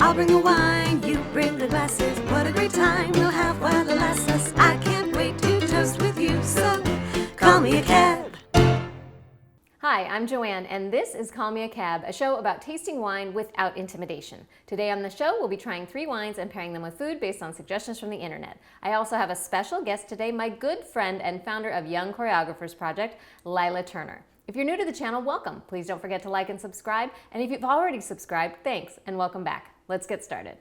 I'll bring the wine, you bring the glasses. What a great time we'll have while it lasts us. I can't wait to toast with you, so call me a cab. Hi, I'm JoAnne, and this is Call Me a Cab, a show about tasting wine without intimidation. Today on the show, we'll be trying 3 wines and pairing them with food based on suggestions from the internet. I also have a special guest today, my good friend and founder of Young Choreographers Project, Lila Turner. If you're new to the channel, welcome. Please don't forget to like and subscribe. And if you've already subscribed, thanks and welcome back. Let's get started.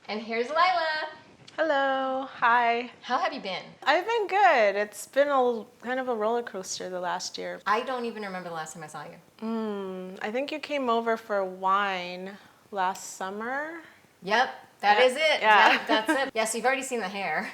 And here's Lila. Hello, hi. How have you been? I've been good. It's been kind of a roller coaster the last year. I don't even remember the last time I saw you. I think you came over for wine last summer. Yep, that is it. Yeah. Yep, that's it. Yeah, so you've already seen the hair.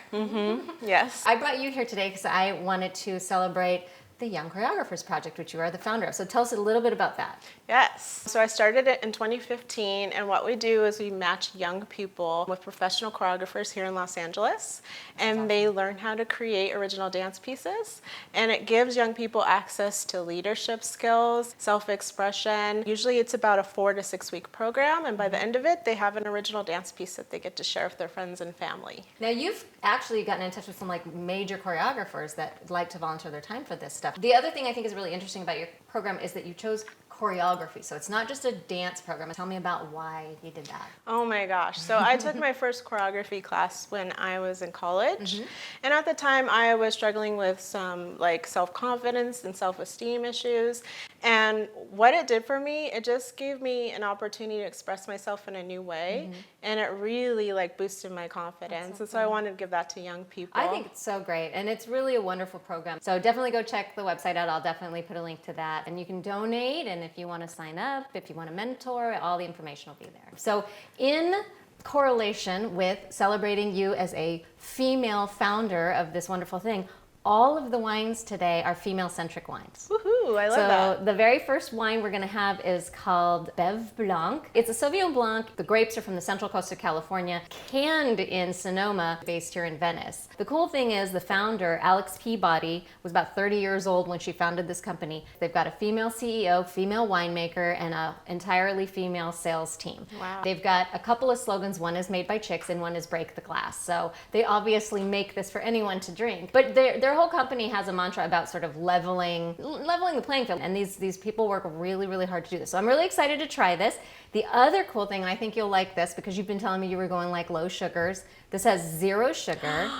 Yes. I brought you here today because I wanted to celebrate the Young Choreographers Project, which you are the founder of. So tell us a little bit about that. Yes. So I started it in 2015, and what we do is we match young people with professional choreographers here in Los Angeles, and they learn how to create original dance pieces, and it gives young people access to leadership skills, self-expression. Usually it's about a 4 to 6 week program, and by the end of it, they have an original dance piece that they get to share with their friends and family. Now you've actually gotten in touch with some major choreographers that like to volunteer their time for this stuff. The other thing I think is really interesting about your program is that you chose choreography. So it's not just a dance program. Tell me about why you did that. Oh my gosh. So I took my first choreography class when I was in college. And at the time I was struggling with some self-confidence and self-esteem issues. And what it did for me, it just gave me an opportunity to express myself in a new way. And it really boosted my confidence. And so I wanted to give that to young people. I think it's so great. And it's really a wonderful program. So definitely go check the website out. I'll definitely put a link to that. And you can donate. And if you want to sign up, if you want to mentor, all the information will be there. So in correlation with celebrating you as a female founder of this wonderful thing, all of the wines today are female-centric wines. Woohoo, I love that. So the very first wine we're going to have is called Bev Blanc. It's a Sauvignon Blanc. The grapes are from the central coast of California, canned in Sonoma, based here in Venice. The cool thing is the founder, Alex Peabody, was about 30 years old when she founded this company. They've got a female CEO, female winemaker, and an entirely female sales team. Wow. They've got a couple of slogans. One is made by chicks and one is break the glass. So they obviously make this for anyone to drink. But their whole company has a mantra about sort of leveling the playing field, and these people work really, really hard to do this. So I'm really excited to try this. The other cool thing, and I think you'll like this because you've been telling me you were going low sugars. This has 0 sugar.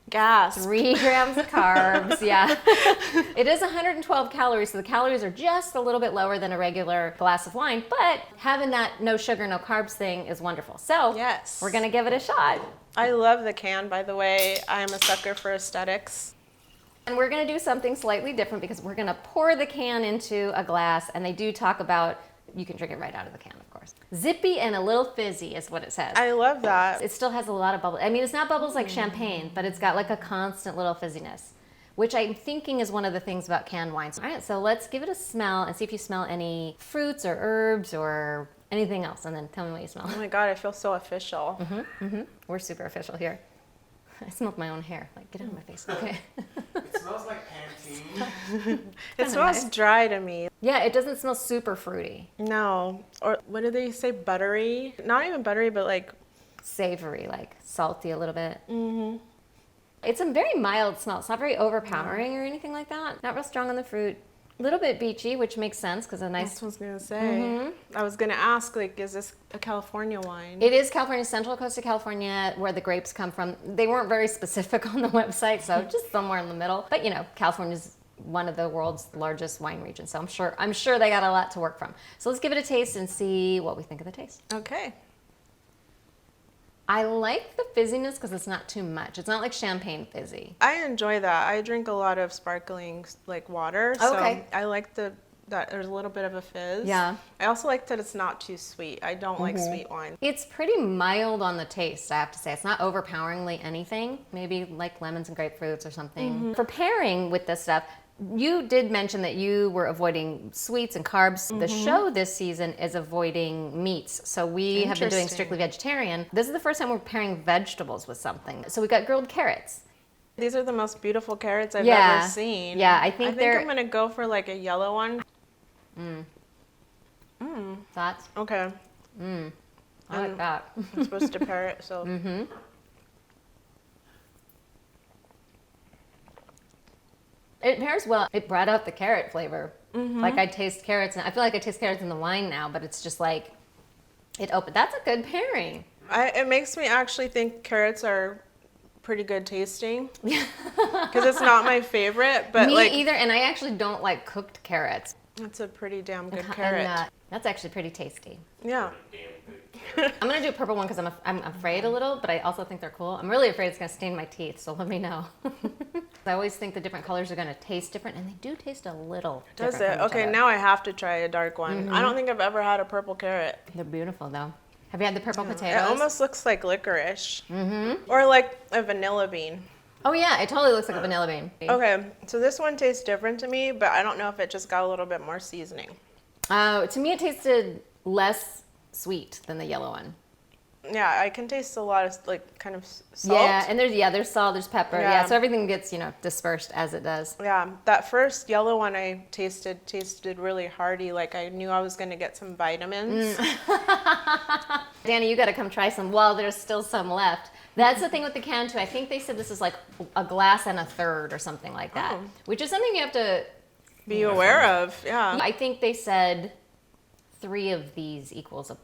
Gas. 3 grams of carbs, yeah. It is 112 calories, so the calories are just a little bit lower than a regular glass of wine, but having that no sugar, no carbs thing is wonderful. So yes, we're gonna give it a shot. I love the can, by the way. I'm a sucker for aesthetics. And we're going to do something slightly different because we're going to pour the can into a glass, and they do talk about, you can drink it right out of the can, of course. Zippy and a little fizzy is what it says. I love that. It still has a lot of bubbles. I mean, it's not bubbles like champagne, but it's got a constant little fizziness, which I'm thinking is one of the things about canned wines. All right, so let's give it a smell and see if you smell any fruits or herbs or anything else, and then tell me what you smell. Oh my God, I feel so official. We're super official here. I smelled my own hair. Get out of my face. Okay. It smells like Pantene. It smells dry to me. Yeah, it doesn't smell super fruity. No. Or what do they say? Buttery? Not even buttery, but savory, salty a little bit. It's a very mild smell. It's not very overpowering or anything like that. Not real strong on the fruit. A little bit beachy, which makes sense because a nice... That's what I was going to say. I was going to ask, is this a California wine? It is California, central coast of California, where the grapes come from. They weren't very specific on the website, so just somewhere in the middle. But, California's one of the world's largest wine regions, so I'm sure they got a lot to work from. So let's give it a taste and see what we think of the taste. Okay. I like the fizziness because it's not too much. It's not like champagne fizzy. I enjoy that. I drink a lot of sparkling water, so I like that there's a little bit of a fizz. Yeah. I also like that it's not too sweet. I don't like sweet wine. It's pretty mild on the taste, I have to say. It's not overpoweringly anything. Maybe like lemons and grapefruits or something. For pairing with this stuff, you did mention that you were avoiding sweets and carbs. The show this season is avoiding meats. So we have been doing strictly vegetarian. This is the first time we're pairing vegetables with something. So we got grilled carrots. These are the most beautiful carrots I've ever seen. Yeah, I think I'm going to go for a yellow one. Thoughts? Okay. I like that. I'm supposed to pair it, so. Mm-hmm. It pairs well. It brought out the carrot flavor. Mm-hmm. Like I taste carrots, and I feel like I taste carrots in the wine now, but it's just like, it opened. That's a good pairing. It makes me actually think carrots are pretty good tasting. Because it's not my favorite, but Me like. either, and I actually don't like cooked carrots. It's a pretty damn good And, carrot. that's actually pretty tasty. Yeah. I'm gonna do a purple one because I'm afraid a little, but I also think they're cool. I'm really afraid it's gonna stain my teeth, so let me know. I always think the different colors are gonna taste different, and they do taste a little Does different it? from each Okay, other. now I have to try a dark one. I don't think I've ever had a purple carrot. They're beautiful though. Have you had the purple It potatoes? almost looks like licorice. Or like a vanilla bean. Oh yeah, it totally looks like a vanilla bean. Okay, so this one tastes different to me, but I don't know if it just got a little bit more seasoning. To me, it tasted less sweet than the yellow one. Yeah, I can taste a lot of like kind of salt. Yeah, and there's salt, there's pepper. Yeah, Yeah. so everything gets dispersed as it does. Yeah, that first yellow one I tasted really hearty. Like I knew I was gonna get some vitamins. Danny, you got to come try some while there's still some left. That's the thing with the can too. I think they said this is like a glass and a third or something like that, which is something you have to Be aware of. Yeah. I think they said 3 of these equals a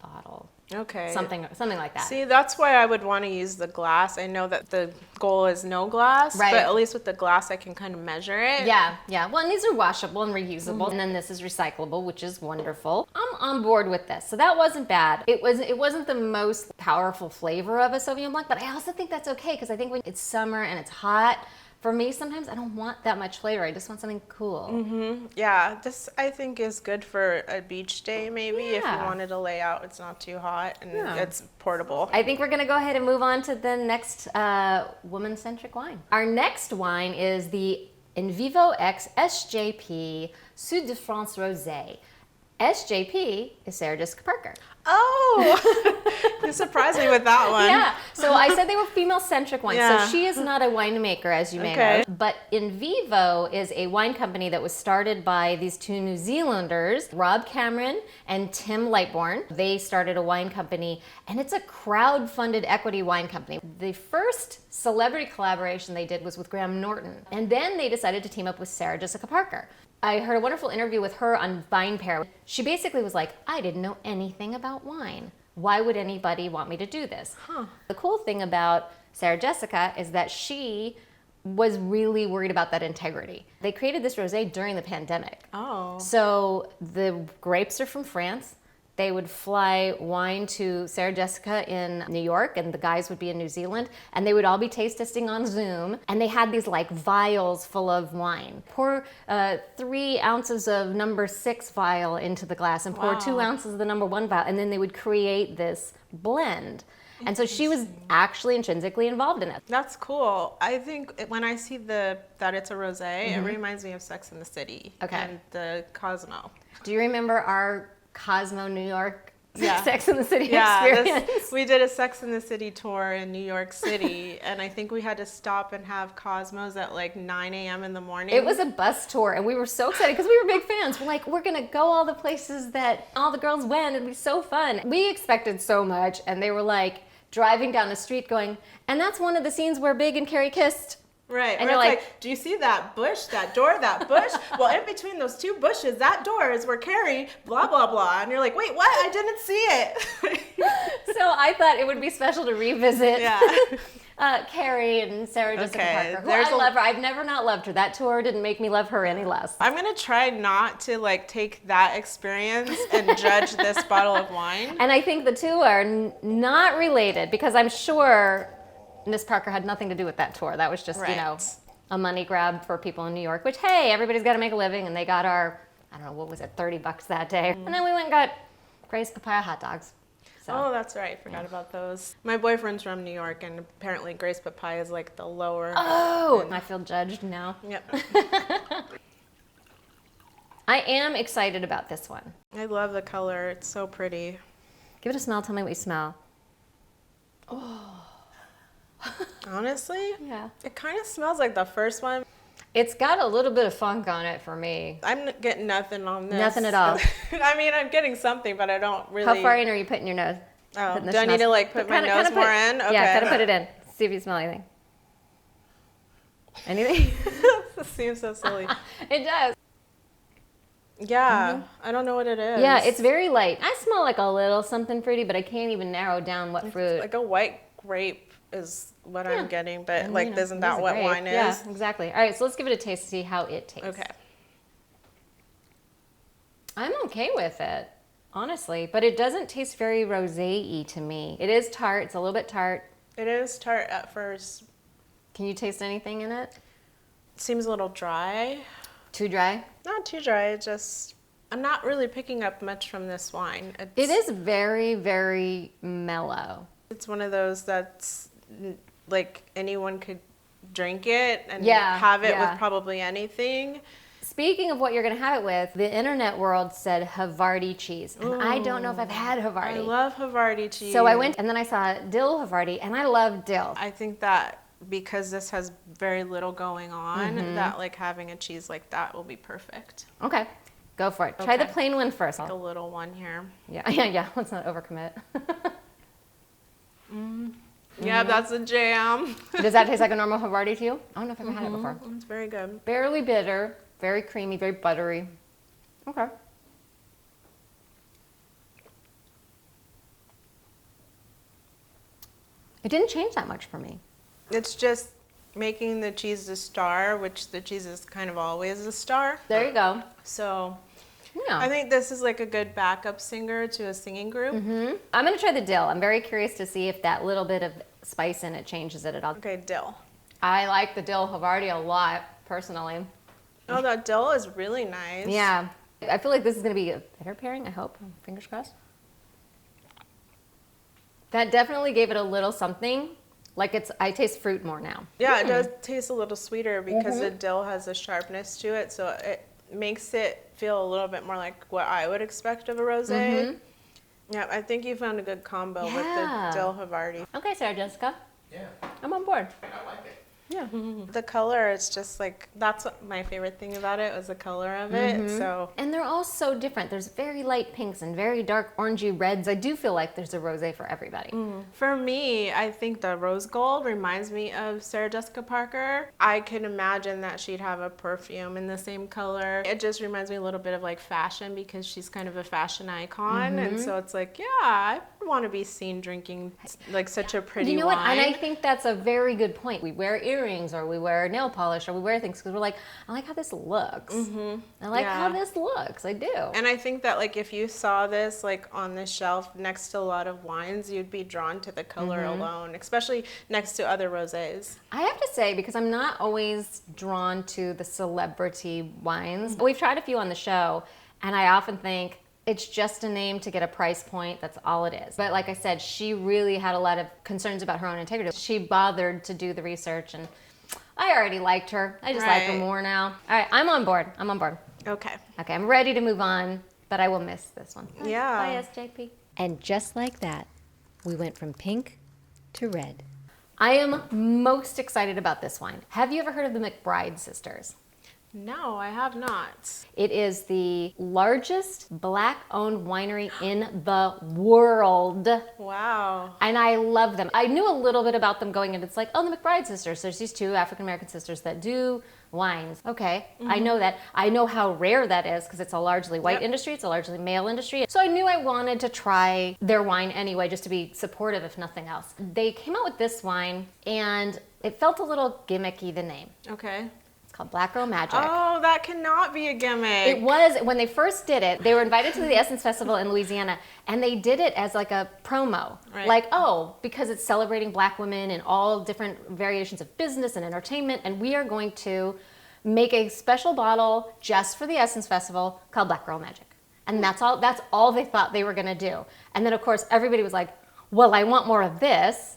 bottle. Okay. Something like that. See, that's why I would want to use the glass. I know that the goal is no glass, Right. but at least with the glass I can kind of measure it. Yeah. Well, and these are washable and reusable, and then this is recyclable, which is wonderful. I'm on board with this, so that wasn't bad. It wasn't the most powerful flavor of a Sauvignon Blanc, but I also think that's okay because I think when it's summer and it's hot, for me sometimes I don't want that much flavor. I just want something cool. Yeah, this I think is good for a beach day maybe if you Yeah. wanted to lay out. It's not too hot and Yeah. it's portable. I think we're gonna go ahead and move on to the next woman-centric wine. Our next wine is the Vivo X SJP Sud de France Rosé. SJP is Sarah Jessica Parker. Oh, you surprised me with that one. Yeah, so I said they were female-centric wines. Yeah. So she is not a winemaker, as you may Okay. know. But Vivo is a wine company that was started by these 2 New Zealanders, Rob Cameron and Tim Lightbourne. They started a wine company, and it's a crowd-funded equity wine company. The first celebrity collaboration they did was with Graham Norton, and then they decided to team up with Sarah Jessica Parker. I heard a wonderful interview with her on Vine Pair. She basically was like, I didn't know anything about wine. Why would anybody want me to do this? The cool thing about Sarah Jessica is that she was really worried about that integrity. They created this rosé during the pandemic. Oh. So the grapes are from France. They would fly wine to Sarah Jessica in New York, and the guys would be in New Zealand, and they would all be taste testing on Zoom. And they had these like vials full of wine. Pour 3 ounces of number 6 vial into the glass, and pour 2 ounces of the number 1 vial, and then they would create this blend. And so she was actually intrinsically involved in it. That's cool. I think when I see that it's a rosé, it reminds me of Sex and the City Okay. and the Cosmo. Do you remember our Cosmo New York Yeah. Sex in the City Yeah, experience? we did a Sex and the City tour in New York City, and I think we had to stop and have Cosmos at like 9 a.m. in the morning. It was a bus tour, and we were so excited because we were big fans. We're like, we're gonna go all the places that all the girls went. It'd be so fun. We expected so much, and they were like driving down the street going, and that's one of the scenes where Big and Carrie kissed. Right. And Or you're it's like- do you see that bush, that door, that bush? Well, in between those 2 bushes, that door is where Carrie, blah, blah, blah. And you're like, wait, what? I didn't see it. So I thought it would be special to revisit Yeah. Carrie and Sarah Jessica Okay, Parker. Who there's I love her. I've never not loved her. That tour didn't make me love her any less. I'm going to try not to like take that experience and judge this bottle of wine. And I think the 2 are not related because I'm sure Miss Parker had nothing to do with that tour. That was just, Right. a money grab for people in New York, which, hey, everybody's got to make a living, and they got our, I don't know, what was it, $30 that day. And then we went and got Gray's Papaya hot dogs. So. Oh, that's right. Forgot about those. My boyfriend's from New York, and apparently Grace Papaya is like the lower. Oh, I feel judged now. Yep. I am excited about this one. I love the color. It's so pretty. Give it a smell. Tell me what you smell. Honestly, Yeah. it kind of smells like the first one. It's got a little bit of funk on it for me. I'm getting nothing on this. Nothing at all. I mean, I'm getting something, but I don't really. How far in are you putting your nose? Oh, putting the do I need to like put my nose more in? Okay. Yeah, kind of put it in. See if you smell anything. Anything? This seems so silly. It does. Yeah, I don't know what it is. Yeah, it's very light. I smell like a little something fruity, but I can't even narrow down what fruit. Like a white grape is what I'm getting, but And, like, isn't that what wine is? Yeah, exactly. All right, so let's give it a taste to see how it tastes. Okay. I'm okay with it, honestly, but it doesn't taste very rosé-y to me. It is tart. It's a little bit tart. It is tart at first. Can you taste anything in it? Seems a little dry. Too dry? Not too dry, just I'm not really picking up much from this wine. It is very, very mellow. It's one of those that's like anyone could drink it and Yeah, have it yeah. with probably anything. Speaking of what you're going to have it with, the internet world said Havarti cheese, and I don't know if I've had Havarti. I love Havarti cheese. So I went and then I saw dill Havarti, and I love dill. I think that because this has very little going on, Mm-hmm. that like having a cheese like that will be perfect. Okay, go for it. Try the Okay. plain one first. Like a little one here. Yeah. Let's not overcommit. Yeah, that's a jam. Does that taste like a normal Havarti to you? I don't know if I've ever had it before. It's very good. Barely bitter, very creamy, very buttery. Okay. It didn't change that much for me. It's just making the cheese a star, which the cheese is kind of always a star. There you go. So Yeah. I think this is like a good backup singer to a singing group. I'm going to try the dill. I'm very curious to see if that little bit of spice in it changes it at all. Okay, dill. I like the dill Havarti a lot, personally. Oh, that dill is really nice. Yeah. I feel like this is going to be a better pairing, I hope. Fingers crossed. That definitely gave it a little something. Like I taste fruit more now. Yeah, it does taste a little sweeter because the dill has a sharpness to it, so it makes it feel a little bit more like what I would expect of a rosé. Yeah, I think you found a good combo with Yeah. the dill Havarti. Okay, Sarah Jessica. Yeah, I'm on board. I like it. Yeah. The color is just like, that's what my favorite thing about it was the color of it. So And they're all so different. There's very light pinks and very dark orangey reds. I do feel like there's a rosé for everybody. for me, I think the rose gold reminds me of Sarah Jessica Parker. I can imagine that she'd have a perfume in the same color. It just reminds me a little bit of like fashion because she's kind of a fashion icon. And so it's like, yeah, I want to be seen drinking like such a pretty You know wine. what? And I think that's a very good point. We wear earrings or we wear nail polish or we wear things because we're like, I like how this looks. I like how Yeah. this looks. I do. And I think that like if you saw this like on the shelf next to a lot of wines, you'd be drawn to the color alone, especially next to other rosés. I have to say, because I'm not always drawn to the celebrity wines, we've tried a few on the show, and I often think it's just a name to get a price point. That's all it is. But like I said, she really had a lot of concerns about her own integrity. She bothered to do the research, and I already liked her. I just like her Right. more now. All right, I'm on board. I'm on board. Okay. Okay, I'm ready to move on, but I will miss this one. Yeah. Bye, SJP. And just like that, we went from pink to red. I am most excited about this wine. Have you ever heard of the McBride sisters? No, I have not. It is the largest Black-owned winery in the world. Wow. And I love them. I knew a little bit about them going in. It's like, oh, the McBride sisters. There's these two African-American sisters that do wines. Okay, I know that. I know how rare that is because it's a largely white Yep. industry. It's a largely male industry. So I knew I wanted to try their wine anyway, just to be supportive, if nothing else. They came out with this wine, and it felt a little gimmicky, the name. Okay. It's called Black Girl Magic. Oh, that cannot be a gimmick. It was, when they first did it, they were invited to the Essence Festival in Louisiana, and they did it as like a promo. Right. Like, oh, because it's celebrating Black women in all different variations of business and entertainment, and we are going to make a special bottle just for the Essence Festival called Black Girl Magic. And that's all they thought they were gonna do. And then of course, everybody was like, well, I want more of this,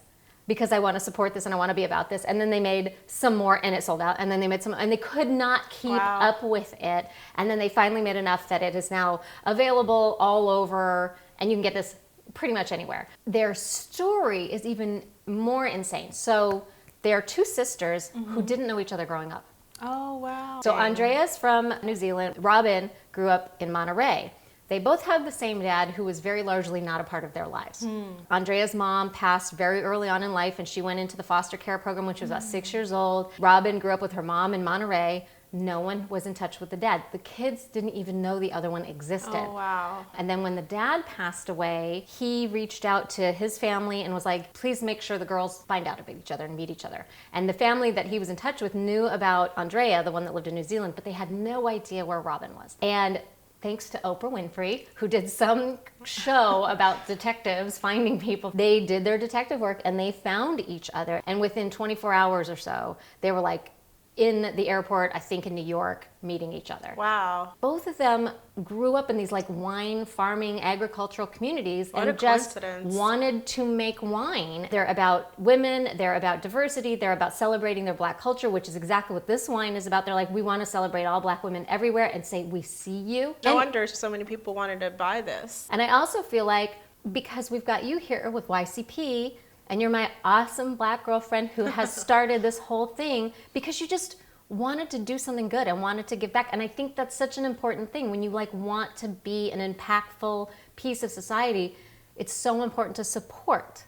because I want to support this and I want to be about this. And then they made some more and it sold out. And then they made some, and they could not keep Wow. up with it. And then they finally made enough that it is now available all over, and you can get this pretty much anywhere. Their story is even more insane. So they're two sisters who didn't know each other growing up. Oh, wow. So Andrea's from New Zealand. Robin grew up in Monterey. They both had the same dad who was very largely not a part of their lives. Andrea's mom passed very early on in life, and she went into the foster care program when she was about 6 years old. Robin grew up with her mom in Monterey. No one was in touch with the dad. The kids didn't even know the other one existed. Oh, wow. And then when the dad passed away, he reached out to his family and was like, please make sure the girls find out about each other and meet each other. And the family that he was in touch with knew about Andrea, the one that lived in New Zealand, but they had no idea where Robin was. And thanks to Oprah Winfrey, who did some show about detectives finding people, they did their detective work and they found each other. And within 24 hours or so, they were like in the airport, I think in New York, meeting each other. Wow. Both of them grew up in these like wine farming agricultural communities What a and just coincidence. wanted to make wine. They're about women, they're about diversity, they're about celebrating their Black culture, which is exactly what this wine is about. They're like, we want to celebrate all Black women everywhere and say, we see you. No And- wonder so many people wanted to buy this. And I also feel like because we've got you here with YCP and you're my awesome Black girlfriend who has started this whole thing because you just wanted to do something good and wanted to give back. And I think that's such an important thing. When you like want to be an impactful piece of society, it's so important to support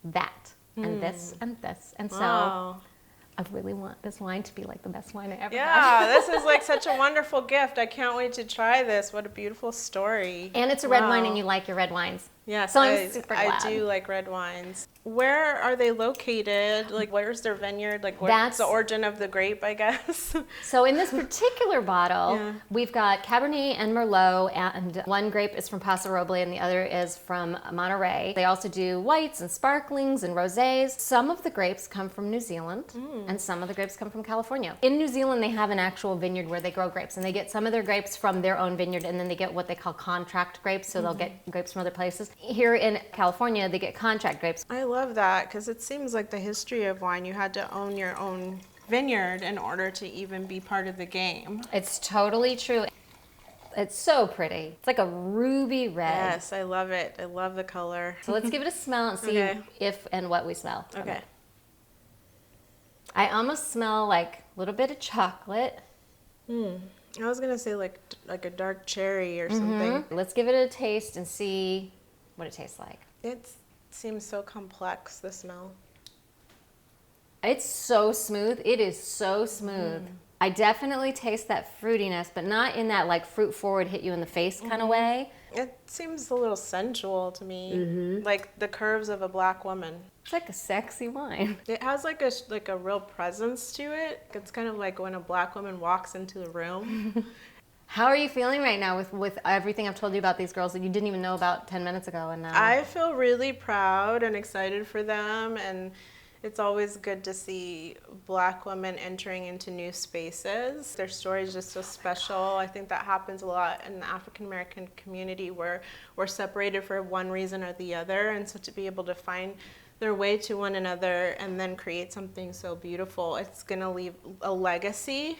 that and this and this. And so Wow. I really want this wine to be like the best wine I ever had. Yeah, this is like such a wonderful gift. I can't wait to try this. What a beautiful story. And it's a red wine Wow. and you like your red wines. Yes, So I'm super I glad. do like red wines. Where are they located? Like, where's their vineyard? Like, what's That's- the origin of the grape, I guess? So in this particular bottle, Yeah. we've got Cabernet and Merlot, and one grape is from Paso Roble and the other is from Monterey. They also do whites and sparklings and rosés. Some of the grapes come from New Zealand and some of the grapes come from California. In New Zealand, they have an actual vineyard where they grow grapes, and they get some of their grapes from their own vineyard, and then they get what they call contract grapes, so they'll get grapes from other places. Here in California, they get contract grapes. I love that because it seems like the history of wine, you had to own your own vineyard in order to even be part of the game. It's totally true. It's so pretty. It's like a ruby red. Yes, I love it. I love the color. So let's give it a smell and see Okay. if and what we smell. Okay. I almost smell like a little bit of chocolate. I was gonna say like a dark cherry or something. Let's give it a taste and see what it tastes like. It seems so complex, the smell. It's so smooth. It is so smooth. I definitely taste that fruitiness, but not in that like fruit forward, hit you in the face kind of way. It seems a little sensual to me, like the curves of a Black woman. It's like a sexy wine. It has like a real presence to it. It's kind of like when a Black woman walks into the room. How are you feeling right now with everything I've told you about these girls that you didn't even know about 10 minutes ago? And now I feel really proud and excited for them, and it's always good to see Black women entering into new spaces. Their story is just so special. I think that happens a lot in the African American community where we're separated for one reason or the other, and so to be able to find their way to one another and then create something so beautiful, it's gonna leave a legacy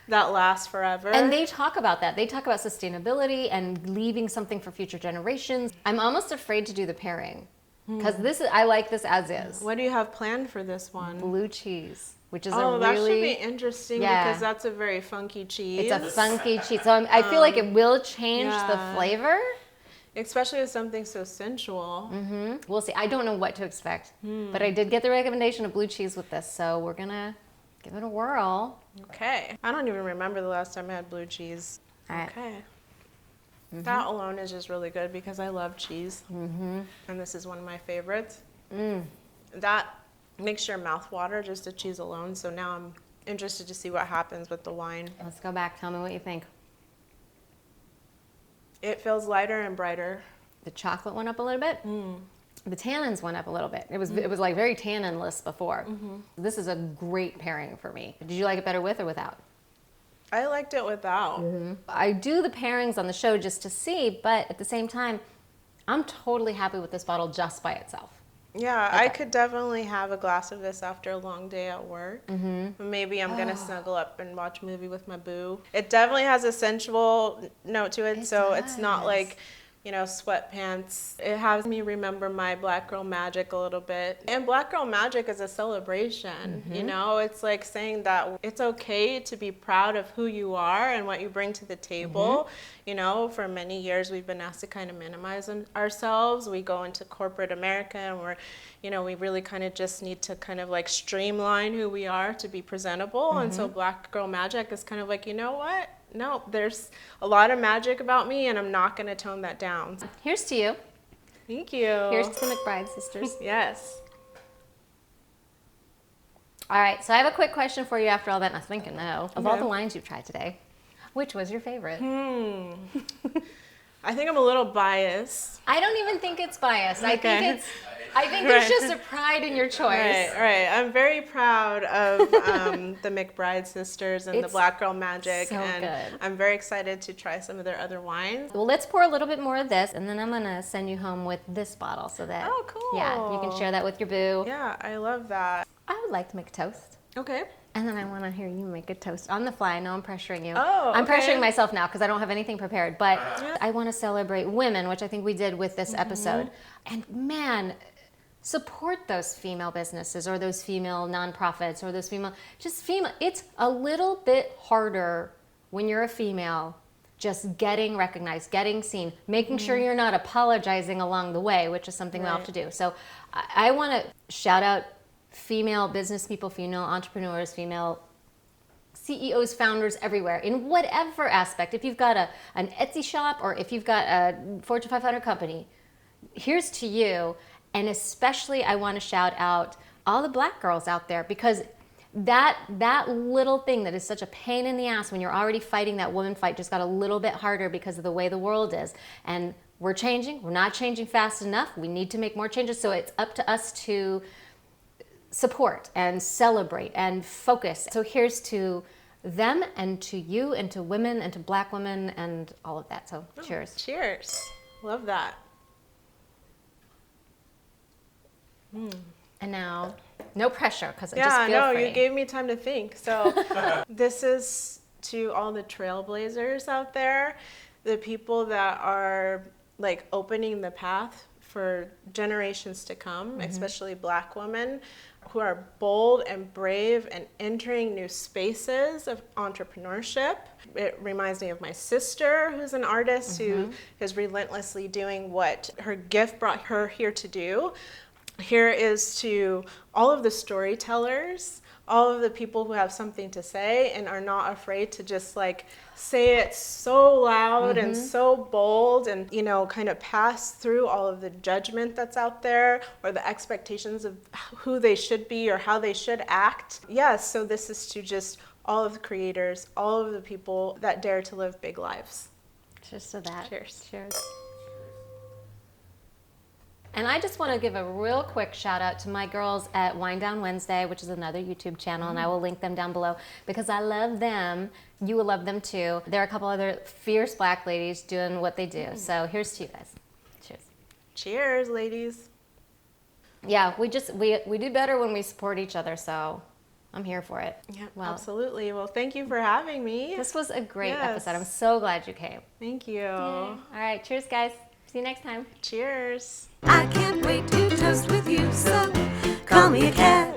that lasts forever. And they talk about that. They talk about sustainability and leaving something for future generations. I'm almost afraid to do the pairing because I like this as is. What do you have planned for this one? Blue cheese, which is Oh, a that really should be interesting Yeah. because that's a very funky cheese. it's a funky cheese. So I feel like it will change the yeah. flavor. Especially with something so sensual. We'll see. I don't know what to expect, but I did get the recommendation of blue cheese with this, so we're gonna give it a whirl. Okay. I don't even remember the last time I had blue cheese. All right. Okay. That alone is just really good because I love cheese. And this is one of my favorites. That makes your mouth water, just the cheese alone. So now I'm interested to see what happens with the wine. Let's go back. Tell me what you think. It feels lighter and brighter. The chocolate went up a little bit. The tannins went up a little bit. It was like very tanninless before. This is a great pairing for me. Did you like it better with or without? I liked it without. I do the pairings on the show just to see, but at the same time, I'm totally happy with this bottle just by itself. Yeah, I could definitely have a glass of this after a long day at work. Maybe I'm gonna snuggle up and watch a movie with my boo. It definitely has a sensual note to it, so it's not does. like you know, sweatpants. It has me remember my Black girl magic a little bit. And Black girl magic is a celebration, you know? It's like saying that it's okay to be proud of who you are and what you bring to the table. You know, for many years we've been asked to kind of minimize ourselves. We go into corporate America and we're, you know, we really kind of just need to kind of like streamline who we are to be presentable. And so Black girl magic is kind of like, you know what? No, there's a lot of magic about me and I'm not going to tone that down. Here's to you. Thank you. Here's to the McBride sisters. Yes. All right, so I have a quick question for you after all that. And I was thinking, though, of all Okay. the wines you've tried today, which was your favorite? I think I'm a little biased. I don't even think it's biased. I Okay. think there's Right. just a pride in your choice. Right. I'm very proud of the McBride sisters and the It's Black Girl Magic. so and good. I'm very excited to try some of their other wines. Well, let's pour a little bit more of this, and then I'm gonna send you home with this bottle so that Oh, cool. yeah, you can share that with your boo. Yeah, I love that. I would like to make a toast. Okay. And then I want to hear you make a toast on the fly. I know I'm pressuring you. Oh, I'm okay. pressuring myself now because I don't have anything prepared. But I want to celebrate women, which I think we did with this episode. And man, support those female businesses or those female nonprofits or those female. It's a little bit harder when you're a female just getting recognized, getting seen, making sure you're not apologizing along the way, which is something we all have to do. So I want to shout out female business people, female entrepreneurs, female CEOs, founders everywhere in whatever aspect. If you've got an Etsy shop or if you've got a Fortune 500 company, here's to you. And especially I want to shout out all the Black girls out there because that little thing that is such a pain in the ass when you're already fighting that woman fight just got a little bit harder because of the way the world is. And we're changing. We're not changing fast enough. We need to make more changes. So it's up to us to support and celebrate and focus. So here's to them and to you and to women and to Black women and all of that. So cheers. Cheers. Love that. And now, no pressure because I Yeah, just feel no, free. you gave me time to think. So this is to all the trailblazers out there, the people that are like opening the path for generations to come, especially Black women who are bold and brave and entering new spaces of entrepreneurship. It reminds me of my sister, who's an artist who is relentlessly doing what her gift brought her here to do. Here is to all of the storytellers, all of the people who have something to say and are not afraid to just like say it so loud and so bold and, you know, kind of pass through all of the judgment that's out there or the expectations of who they should be or how they should act. Yes, so this is to just all of the creators, all of the people that dare to live big lives. Cheers to that. Cheers. Cheers. And I just want to give a real quick shout out to my girls at Wine Down Wednesday, which is another YouTube channel, and I will link them down below because I love them. You will love them too. There are a couple other fierce Black ladies doing what they do. So here's to you guys. Cheers. Cheers, ladies. Yeah, we do better when we support each other, so I'm here for it. Yeah, Well, absolutely. Well, thank you for having me. this was a great Yes. episode. I'm so glad you came. Thank you. All right, cheers, guys. See you next time. Cheers. I can't wait to toast with you, so call me a cab.